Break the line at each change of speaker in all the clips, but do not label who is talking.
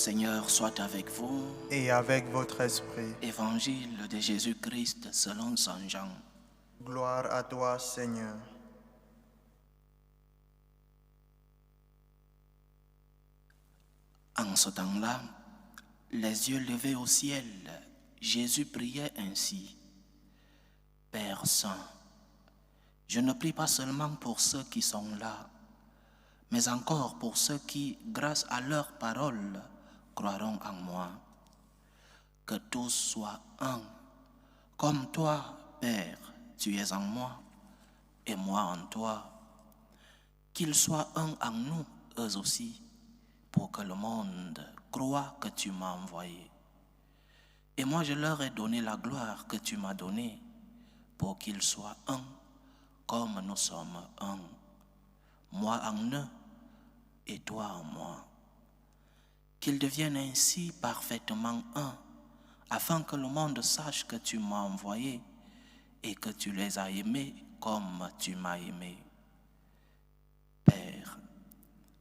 Seigneur soit avec vous.
Et avec votre esprit.
Évangile de Jésus-Christ selon Saint Jean.
Gloire à toi, Seigneur.
En ce temps-là, les yeux levés au ciel, Jésus priait ainsi. Père Saint, je ne prie pas seulement pour ceux qui sont là, mais encore pour ceux qui, grâce à leur parole, croiront en moi. Que tous soient un, comme toi, Père, tu es en moi, et moi en toi. Qu'ils soient un en nous, eux aussi, pour que le monde croie que tu m'as envoyé. Et moi je leur ai donné la gloire que tu m'as donnée, pour qu'ils soient un, comme nous sommes un. Moi en eux, et toi en moi. Qu'ils deviennent ainsi parfaitement un, afin que le monde sache que tu m'as envoyé et que tu les as aimés comme tu m'as aimé. Père,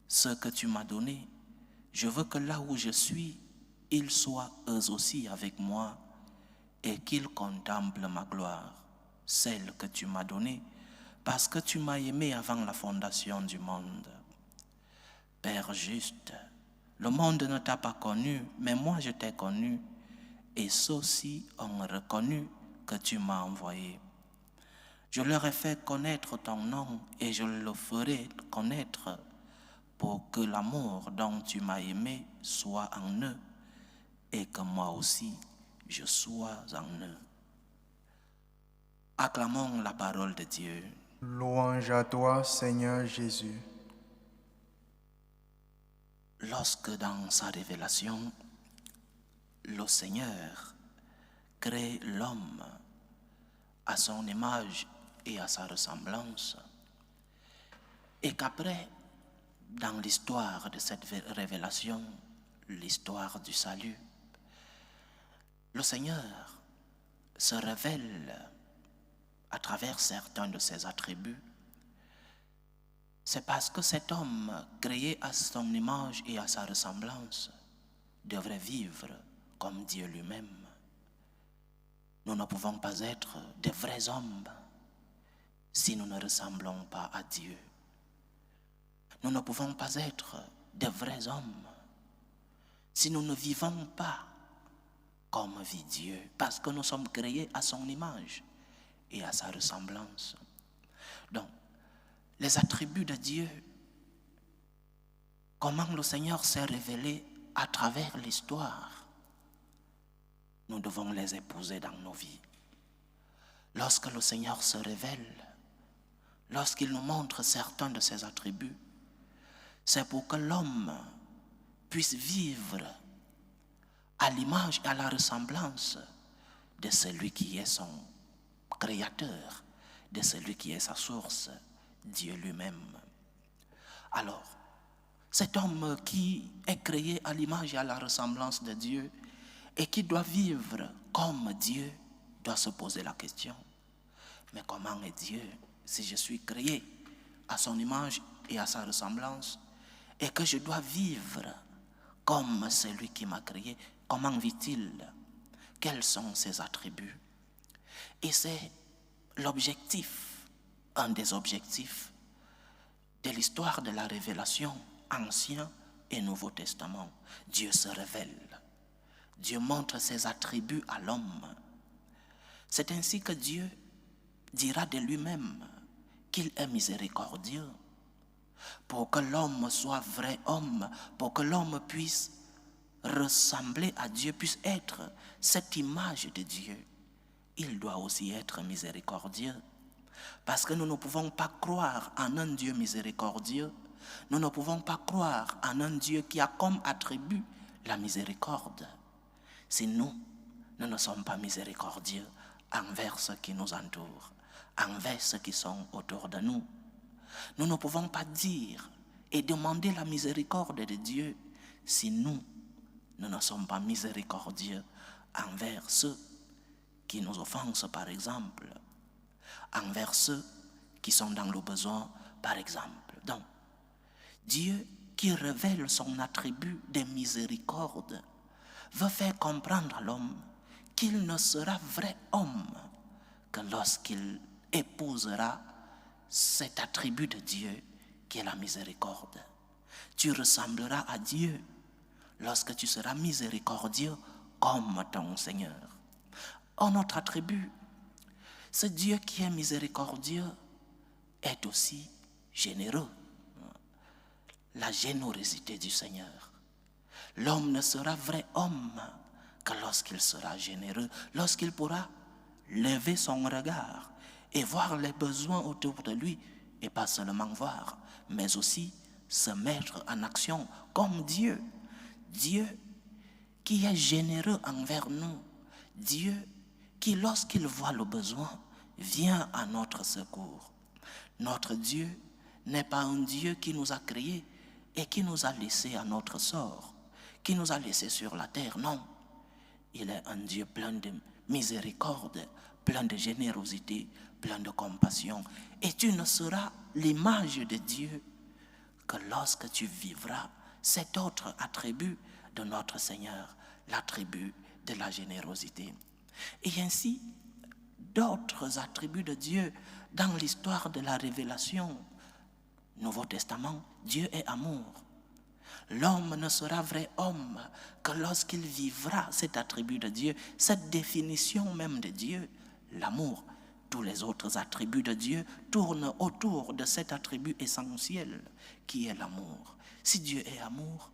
ce que tu m'as donné, je veux que là où je suis, ils soient eux aussi avec moi et qu'ils contemplent ma gloire, celle que tu m'as donnée, parce que tu m'as aimé avant la fondation du monde. Père juste, le monde ne t'a pas connu, mais moi je t'ai connu, et ceux-ci ont reconnu que tu m'as envoyé. Je leur ai fait connaître ton nom et je le ferai connaître pour que l'amour dont tu m'as aimé soit en eux et que moi aussi je sois en eux. Acclamons la parole de Dieu.
Louange à toi, Seigneur Jésus.
Lorsque dans sa révélation, le Seigneur crée l'homme à son image et à sa ressemblance, et qu'après, dans l'histoire de cette révélation, l'histoire du salut, le Seigneur se révèle à travers certains de ses attributs. C'est parce que cet homme, créé à son image et à sa ressemblance, devrait vivre comme Dieu lui-même. Nous ne pouvons pas être de vrais hommes si nous ne ressemblons pas à Dieu. Nous ne pouvons pas être de vrais hommes si nous ne vivons pas comme vit Dieu, parce que nous sommes créés à son image et à sa ressemblance. Donc, les attributs de Dieu, comment le Seigneur s'est révélé à travers l'histoire, nous devons les épouser dans nos vies. Lorsque le Seigneur se révèle, lorsqu'il nous montre certains de ses attributs, c'est pour que l'homme puisse vivre à l'image et à la ressemblance de celui qui est son créateur, de celui qui est sa source, Dieu lui-même. Alors, cet homme qui est créé à l'image et à la ressemblance de Dieu et qui doit vivre comme Dieu, doit se poser la question, mais comment est Dieu si je suis créé à son image et à sa ressemblance et que je dois vivre comme celui qui m'a créé? Comment vit-il? Quels sont ses attributs? Et c'est l'objectif, un des objectifs de l'histoire de la révélation, Ancien et Nouveau Testament. Dieu se révèle. Dieu montre ses attributs à l'homme. C'est ainsi que Dieu dira de lui-même qu'il est miséricordieux. Pour que l'homme soit vrai homme, pour que l'homme puisse ressembler à Dieu, puisse être cette image de Dieu, il doit aussi être miséricordieux. Parce que nous ne pouvons pas croire en un Dieu miséricordieux, nous ne pouvons pas croire en un Dieu qui a comme attribut la miséricorde si nous ne sommes pas miséricordieux envers ceux qui nous entourent, envers ceux qui sont autour de nous. Nous ne pouvons pas dire et demander la miséricorde de Dieu si nous ne sommes pas miséricordieux envers ceux qui nous offensent, par exemple, envers ceux qui sont dans le besoin, par exemple. Donc, Dieu qui révèle son attribut de miséricorde, veut faire comprendre à l'homme qu'il ne sera vrai homme que lorsqu'il épousera cet attribut de Dieu qui est la miséricorde. Tu ressembleras à Dieu lorsque tu seras miséricordieux comme ton Seigneur. Un autre attribut, ce Dieu qui est miséricordieux est aussi généreux. La générosité du Seigneur. L'homme ne sera vrai homme que lorsqu'il sera généreux, lorsqu'il pourra lever son regard et voir les besoins autour de lui, et pas seulement voir, mais aussi se mettre en action comme Dieu. Dieu qui est généreux envers nous. Dieu qui, lorsqu'il voit le besoin, vient à notre secours. Notre Dieu n'est pas un Dieu qui nous a créés et qui nous a laissés à notre sort, qui nous a laissés sur la terre, non. Il est un Dieu plein de miséricorde, plein de générosité, plein de compassion. Et tu ne seras l'image de Dieu que lorsque tu vivras cet autre attribut de notre Seigneur, l'attribut de la générosité. Et ainsi, d'autres attributs de Dieu dans l'histoire de la révélation. Nouveau Testament, Dieu est amour. L'homme ne sera vrai homme que lorsqu'il vivra cet attribut de Dieu, cette définition même de Dieu, l'amour. Tous les autres attributs de Dieu tournent autour de cet attribut essentiel qui est l'amour. Si Dieu est amour,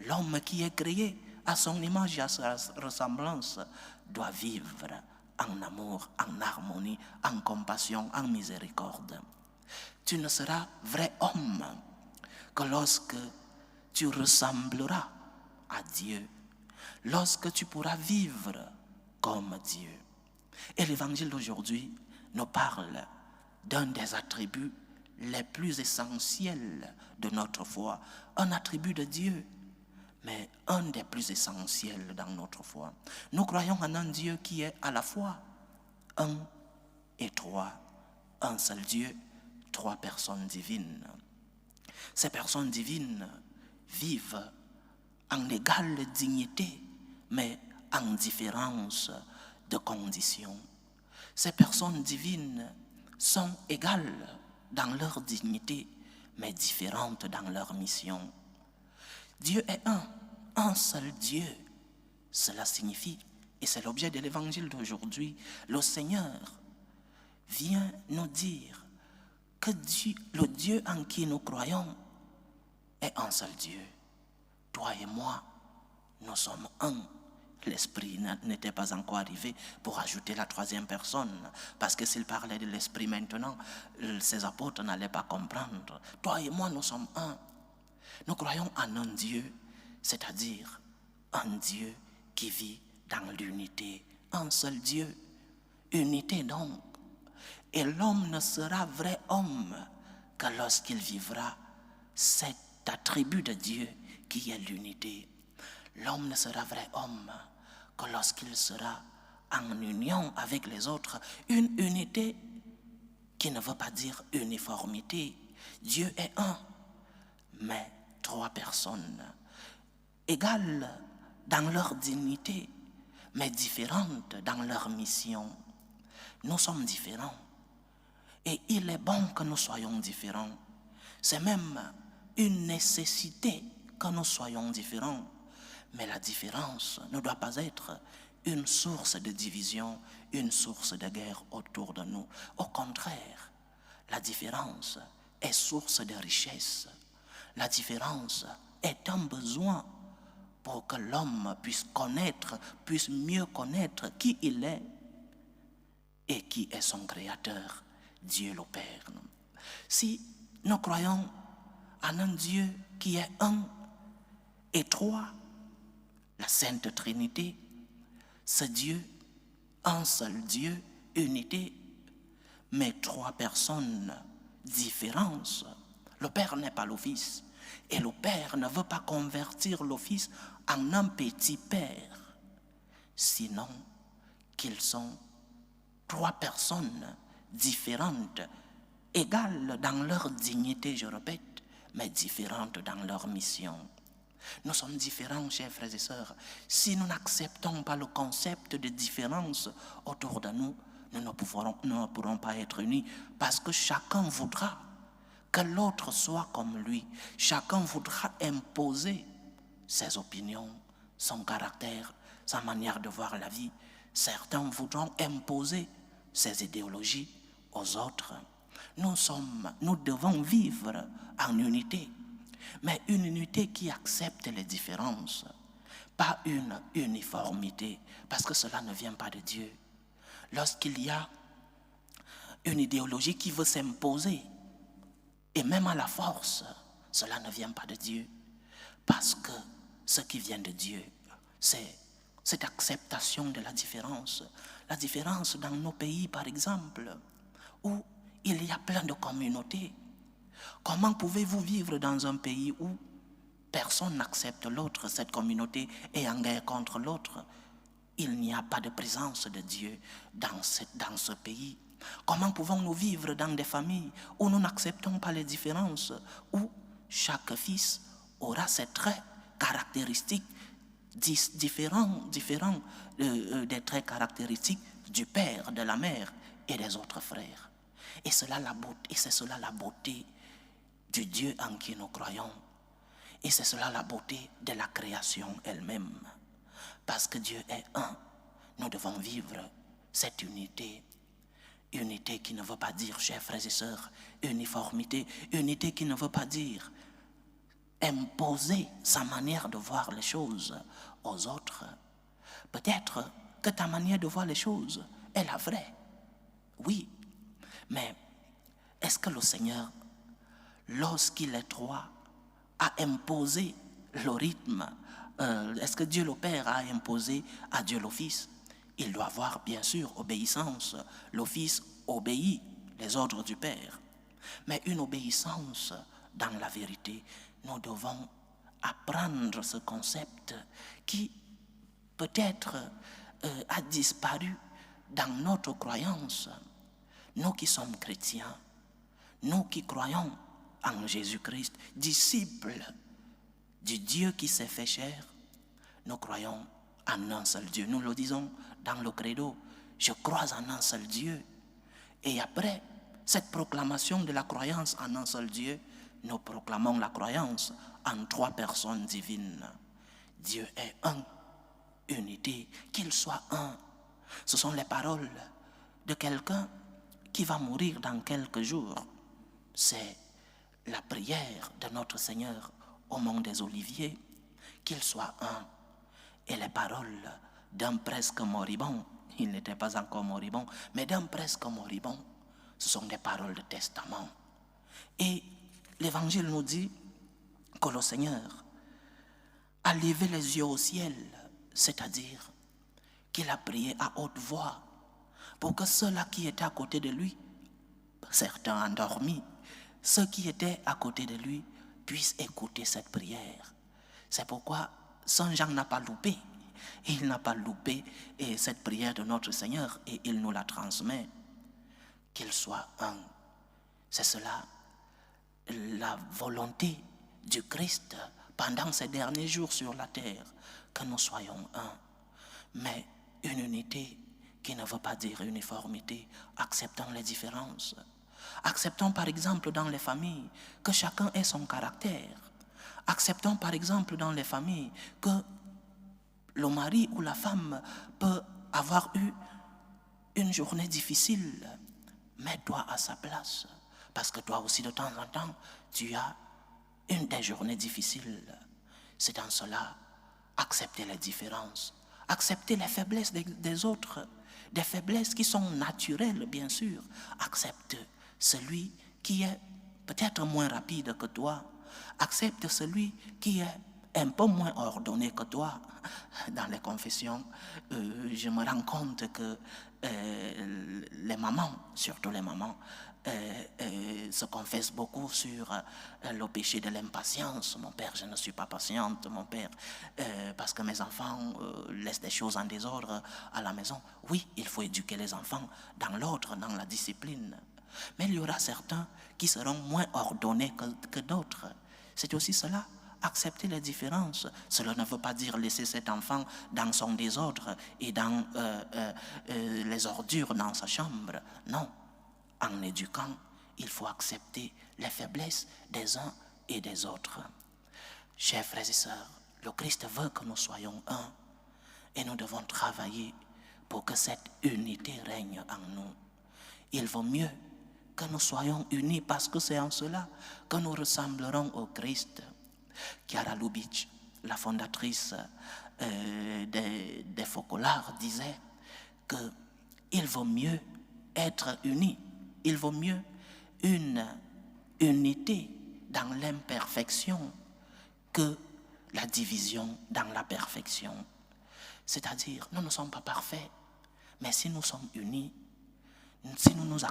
l'homme qui est créé à son image et à sa ressemblance doit vivre en amour, en harmonie, en compassion, en miséricorde. Tu ne seras vrai homme que lorsque tu ressembleras à Dieu, lorsque tu pourras vivre comme Dieu. Et l'évangile d'aujourd'hui nous parle d'un des attributs les plus essentiels de notre foi, un attribut de Dieu, mais un des plus essentiels dans notre foi. Nous croyons en un Dieu qui est à la fois un et trois, un seul Dieu, trois personnes divines. Ces personnes divines vivent en égale dignité, mais en différence de conditions. Ces personnes divines sont égales dans leur dignité, mais différentes dans leur mission. Dieu est un seul Dieu. Cela signifie, et c'est l'objet de l'évangile d'aujourd'hui, le Seigneur vient nous dire que Dieu, le Dieu en qui nous croyons est un seul Dieu. Toi et moi, nous sommes un. L'Esprit n'était pas encore arrivé pour ajouter la troisième personne, parce que s'il parlait de l'Esprit maintenant, ses apôtres n'allaient pas comprendre. Toi et moi, nous sommes un. Nous croyons en un Dieu, c'est-à-dire un Dieu qui vit dans l'unité, un seul Dieu, unité donc. Et l'homme ne sera vrai homme que lorsqu'il vivra cet attribut de Dieu qui est l'unité. L'homme ne sera vrai homme que lorsqu'il sera en union avec les autres, une unité qui ne veut pas dire uniformité. Dieu est un, mais trois personnes, égales dans leur dignité, mais différentes dans leur mission. Nous sommes différents. Et il est bon que nous soyons différents. C'est même une nécessité que nous soyons différents. Mais la différence ne doit pas être une source de division, une source de guerre autour de nous. Au contraire, la différence est source de richesse. La différence est un besoin pour que l'homme puisse mieux connaître qui il est et qui est son créateur, Dieu le Père. Si nous croyons en un Dieu qui est un et trois, la Sainte Trinité, ce Dieu, un seul Dieu, unité, mais trois personnes différentes. Le Père n'est pas le Fils, et le Père ne veut pas convertir le Fils en un petit Père, sinon qu'ils sont trois personnes différentes, égales dans leur dignité, je répète, mais différentes dans leur mission. Nous sommes différents, chers frères et sœurs. Si nous n'acceptons pas le concept de différence autour de nous, nous ne pourrons pas être unis, parce que chacun voudra que l'autre soit comme lui. Chacun voudra imposer ses opinions, son caractère, sa manière de voir la vie. Certains voudront imposer ses idéologies aux autres. Nous devons vivre en unité, mais une unité qui accepte les différences, pas une uniformité, parce que cela ne vient pas de Dieu. Lorsqu'il y a une idéologie qui veut s'imposer, et même à la force, cela ne vient pas de Dieu, parce que ce qui vient de Dieu, c'est cette acceptation de la différence. La différence dans nos pays, par exemple, où il y a plein de communautés. Comment pouvez-vous vivre dans un pays où personne n'accepte l'autre, cette communauté est en guerre contre l'autre? Il n'y a pas de présence de Dieu dans ce pays. Comment pouvons-nous vivre dans des familles où nous n'acceptons pas les différences, où chaque fils aura ses traits caractéristiques différents des traits caractéristiques du père, de la mère et des autres frères? Et c'est cela la beauté du Dieu en qui nous croyons. Et c'est cela la beauté de la création elle-même. Parce que Dieu est un, nous devons vivre cette unité. Unité qui ne veut pas dire, chers frères et sœurs, uniformité. Unité qui ne veut pas dire imposer sa manière de voir les choses aux autres. Peut-être que ta manière de voir les choses est la vraie. Oui, mais est-ce que le Seigneur, lorsqu'il est roi, a imposé le rythme? Est-ce que Dieu le Père a imposé à Dieu le Fils? Il doit avoir bien sûr obéissance. Le Fils obéit les ordres du Père. Mais une obéissance dans la vérité. Nous devons apprendre ce concept qui peut-être a disparu dans notre croyance. Nous qui sommes chrétiens, nous qui croyons en Jésus-Christ, disciples du Dieu qui s'est fait chair, nous croyons en un seul Dieu. Nous le disons dans le credo, je crois en un seul Dieu. Et après cette proclamation de la croyance en un seul Dieu, nous proclamons la croyance en trois personnes divines. Dieu est un, unité, qu'il soit un. Ce sont les paroles de quelqu'un qui va mourir dans quelques jours. C'est la prière de notre Seigneur au mont des Oliviers, qu'il soit un. Et les paroles d'un presque moribond, il n'était pas encore moribond, mais d'un presque moribond, ce sont des paroles de testament. Et l'Évangile nous dit que le Seigneur a levé les yeux au ciel, c'est-à-dire qu'il a prié à haute voix pour que ceux-là qui étaient à côté de lui, certains endormis, ceux qui étaient à côté de lui puissent écouter cette prière. C'est pourquoi Saint Jean n'a pas loupé. Il n'a pas loupé cette prière de notre Seigneur et il nous la transmet. Qu'il soit un. C'est cela, la volonté du Christ pendant ces derniers jours sur la terre, que nous soyons un. Mais une unité qui ne veut pas dire uniformité. Acceptons les différences. Acceptons par exemple dans les familles que chacun ait son caractère. Acceptons par exemple dans les familles que le mari ou la femme peut avoir eu une journée difficile. Mets-toi à sa place. Parce que toi aussi de temps en temps, tu as une des journées difficiles. C'est dans cela, accepter les différences. Accepter les faiblesses des autres. Des faiblesses qui sont naturelles, bien sûr. Accepte celui qui est peut-être moins rapide que toi. Accepte celui qui est un peu moins ordonné que toi. Dans les confessions, je me rends compte que les mamans, surtout les mamans, se confessent beaucoup sur le péché de l'impatience. Mon père, je ne suis pas patiente, mon père, parce que mes enfants laissent des choses en désordre à la maison. Oui, il faut éduquer les enfants dans l'ordre, dans la discipline. Mais il y aura certains qui seront moins ordonnés que d'autres. C'est aussi cela, accepter les différences. Cela ne veut pas dire laisser cet enfant dans son désordre et dans les ordures dans sa chambre. Non, en éduquant, il faut accepter les faiblesses des uns et des autres. Chers frères et sœurs, le Christ veut que nous soyons un et nous devons travailler pour que cette unité règne en nous. Il vaut mieux que nous soyons unis parce que c'est en cela que nous ressemblerons au Christ. Chiara Lubich, la fondatrice des Focolars, disait qu'il vaut mieux être unis, il vaut mieux une unité dans l'imperfection que la division dans la perfection. C'est-à-dire, nous ne sommes pas parfaits, mais si nous sommes unis, si nous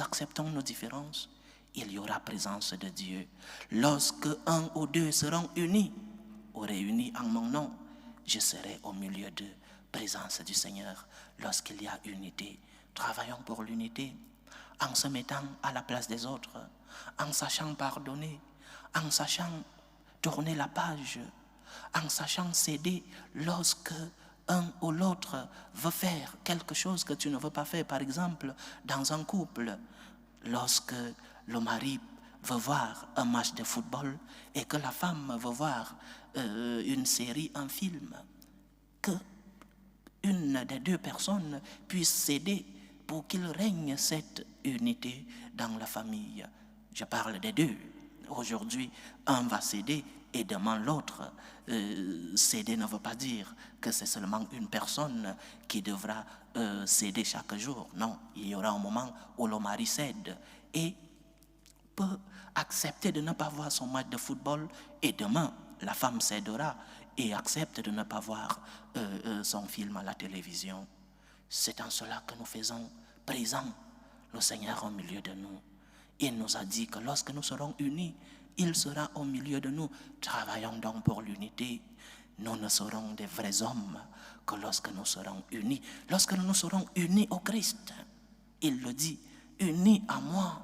acceptons nos différences, il y aura présence de Dieu. Lorsque un ou deux seront unis ou réunis en mon nom, je serai au milieu d'eux. Présence du Seigneur. Lorsqu'il y a unité, travaillons pour l'unité, en se mettant à la place des autres, en sachant pardonner, en sachant tourner la page, en sachant céder lorsque un ou l'autre veut faire quelque chose que tu ne veux pas faire. Par exemple, dans un couple, lorsque le mari veut voir un match de football et que la femme veut voir une série, un film, que une des deux personnes puisse céder pour qu'il règne cette unité dans la famille. Je parle des deux. Aujourd'hui, un va céder et demain l'autre. Céder ne veut pas dire que c'est seulement une personne qui devra céder chaque jour. Non, il y aura un moment où le mari cède et peut accepter de ne pas voir son match de football et demain, la femme cédera et accepte de ne pas voir son film à la télévision. C'est en cela que nous faisons présent le Seigneur au milieu de nous. Il nous a dit que lorsque nous serons unis, il sera au milieu de nous. Travaillons donc pour l'unité. Nous ne serons des vrais hommes que lorsque nous serons unis. Lorsque nous serons unis au Christ, il le dit, unis à moi,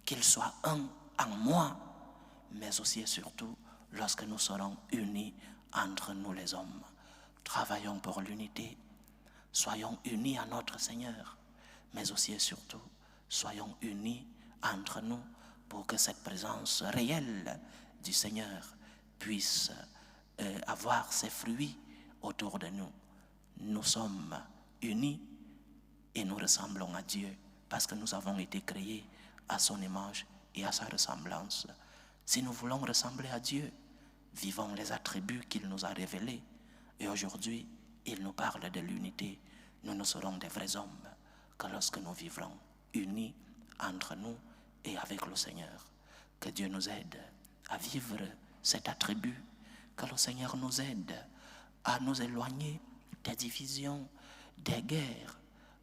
qu'il soit un en moi, mais aussi et surtout lorsque nous serons unis entre nous les hommes. Travaillons pour l'unité. Soyons unis à notre Seigneur, mais aussi et surtout, soyons unis entre nous pour que cette présence réelle du Seigneur puisse avoir ses fruits autour de nous. Nous sommes unis et nous ressemblons à Dieu parce que nous avons été créés à son image et à sa ressemblance. Si nous voulons ressembler à Dieu, vivons les attributs qu'il nous a révélés. Et aujourd'hui, il nous parle de l'unité. Nous ne serons des vrais hommes que lorsque nous vivrons unis entre nous et avec le Seigneur. Que Dieu nous aide à vivre cet attribut, que le Seigneur nous aide à nous éloigner des divisions, des guerres,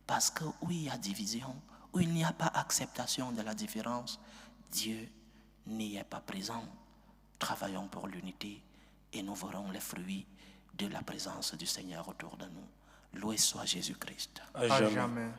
parce que où il y a division, où il n'y a pas acceptation de la différence, Dieu n'y est pas présent. Travaillons pour l'unité et nous verrons les fruits de la présence du Seigneur autour de nous. Loué soit Jésus-Christ.
À jamais.